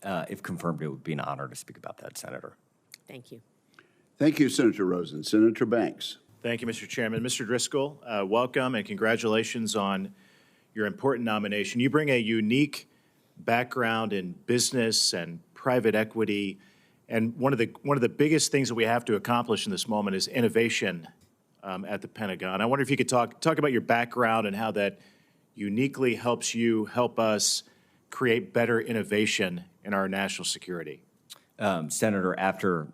If confirmed, it would be an honor to speak about that, Senator. Thank you. Thank you, Senator Rosen. Senator Banks. Thank you, Mr. Chairman. Mr. Driscoll, welcome and congratulations on your important nomination. You bring a unique background in business and private equity, and one of the biggest things that we have to accomplish in this moment is innovation at the Pentagon. I wonder if you could talk about your background and how that uniquely helps you help us create better innovation in our national security. Senator, after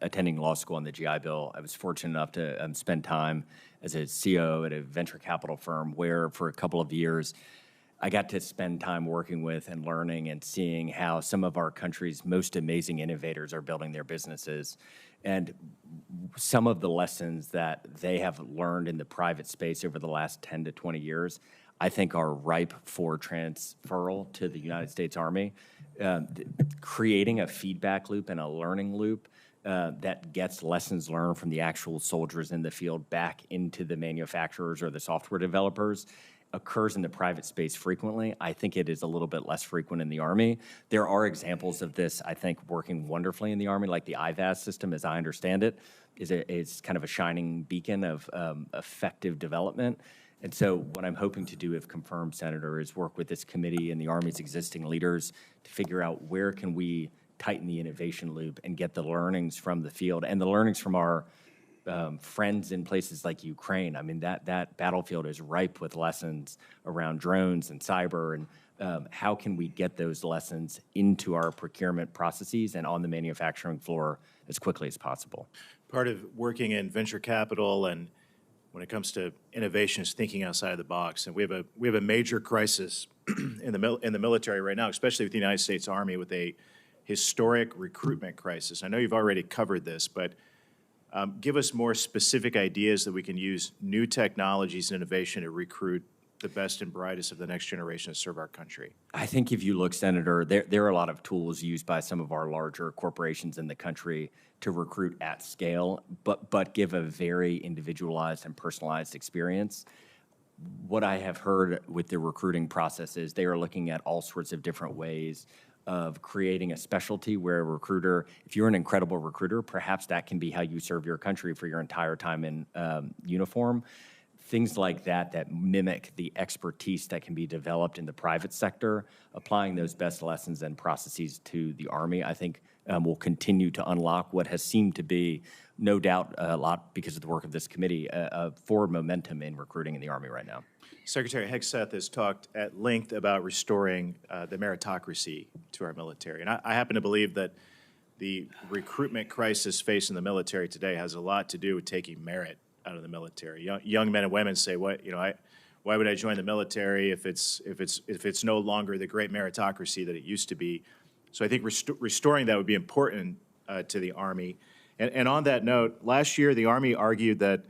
attending law school on the GI Bill, I was fortunate enough to spend time as a CEO at a venture capital firm where for a couple of years I got to spend time working with and learning and seeing how some of our country's most amazing innovators are building their businesses. And some of the lessons that they have learned in the private space over the last 10 to 20 years, I think are ripe for transferal to the United States Army. Creating a feedback loop and a learning loop that gets lessons learned from the actual soldiers in the field back into the manufacturers or the software developers occurs in the private space frequently. I think it is a little bit less frequent in the Army. There are examples of this, I think, working wonderfully in the Army, like the IVAS system, as I understand it, is kind of a shining beacon of effective development. And so what I'm hoping to do, if confirmed, Senator, is work with this committee and the Army's existing leaders to figure out where can we tighten the innovation loop and get the learnings from the field and the learnings from our friends in places like Ukraine. I mean, that battlefield is ripe with lessons around drones and cyber, and how can we get those lessons into our procurement processes and on the manufacturing floor as quickly as possible. Part of working in venture capital and when it comes to innovation is thinking outside of the box. And we have a major crisis in the military right now, especially with the United States Army, with a historic recruitment crisis. I know you've already covered this, but give us more specific ideas that we can use new technologies and innovation to recruit the best and brightest of the next generation to serve our country. I think if you look, Senator, there are a lot of tools used by some of our larger corporations in the country to recruit at scale, but give a very individualized and personalized experience. What I have heard with the recruiting process is they are looking at all sorts of different ways of creating a specialty where a recruiter, if you're an incredible recruiter, perhaps that can be how you serve your country for your entire time in uniform. Things like that mimic the expertise that can be developed in the private sector, applying those best lessons and processes to the Army, I think will continue to unlock what has seemed to be, no doubt a lot because of the work of this committee, a forward momentum in recruiting in the Army right now. Secretary Hegseth has talked at length about restoring the meritocracy to our military. And I happen to believe that the recruitment crisis facing the military today has a lot to do with taking merit out of the military. Young men and women say, why would I join the military if it's no longer the great meritocracy that it used to be? So I think restoring that would be important to the Army. And on that note, last year the Army argued that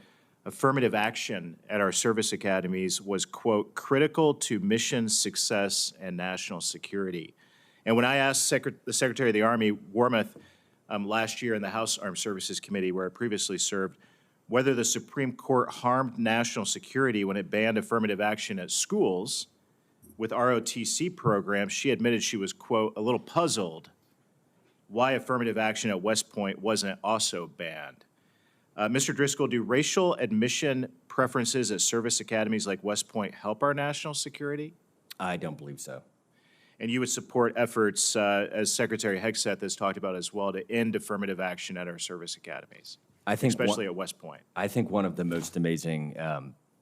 affirmative action at our service academies was, quote, critical to mission success and national security. And when I asked the Secretary of the Army, Wormuth, last year in the House Armed Services Committee, where I previously served, whether the Supreme Court harmed national security when it banned affirmative action at schools with ROTC programs, she admitted she was, quote, a little puzzled why affirmative action at West Point wasn't also banned. Mr. Driscoll, do racial admission preferences at service academies like West Point help our national security? I don't believe so. And you would support efforts, as Secretary Hegseth has talked about as well, to end affirmative action at our service academies, I think especially at West Point. I think one of the most amazing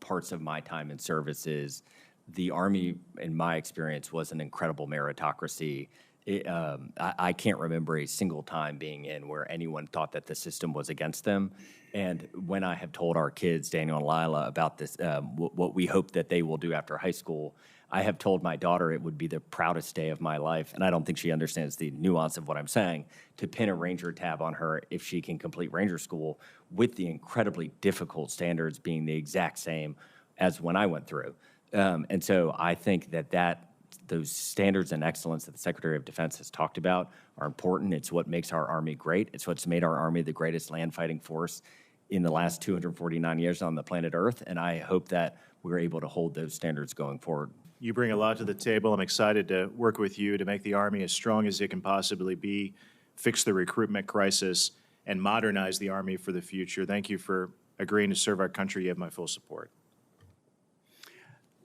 parts of my time in service is the Army, in my experience, was an incredible meritocracy. I can't remember a single time being in where anyone thought that the system was against them. And when I have told our kids, Daniel and Lila, about this, what we hope that they will do after high school, I have told my daughter it would be the proudest day of my life, and I don't think she understands the nuance of what I'm saying, to pin a Ranger tab on her if she can complete Ranger School, with the incredibly difficult standards being the exact same as when I went through. And so I think that those standards and excellence that the Secretary of Defense has talked about are important. It's what makes our Army great. It's what's made our Army the greatest land fighting force in the last 249 years on the planet Earth, and I hope that we're able to hold those standards going forward. You bring a lot to the table. I'm excited to work with you to make the Army as strong as it can possibly be, fix the recruitment crisis, and modernize the Army for the future. Thank you for agreeing to serve our country. You have my full support.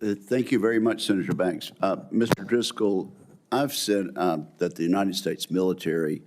Thank you very much, Senator Banks. Mr. Driscoll, I've said that the United States military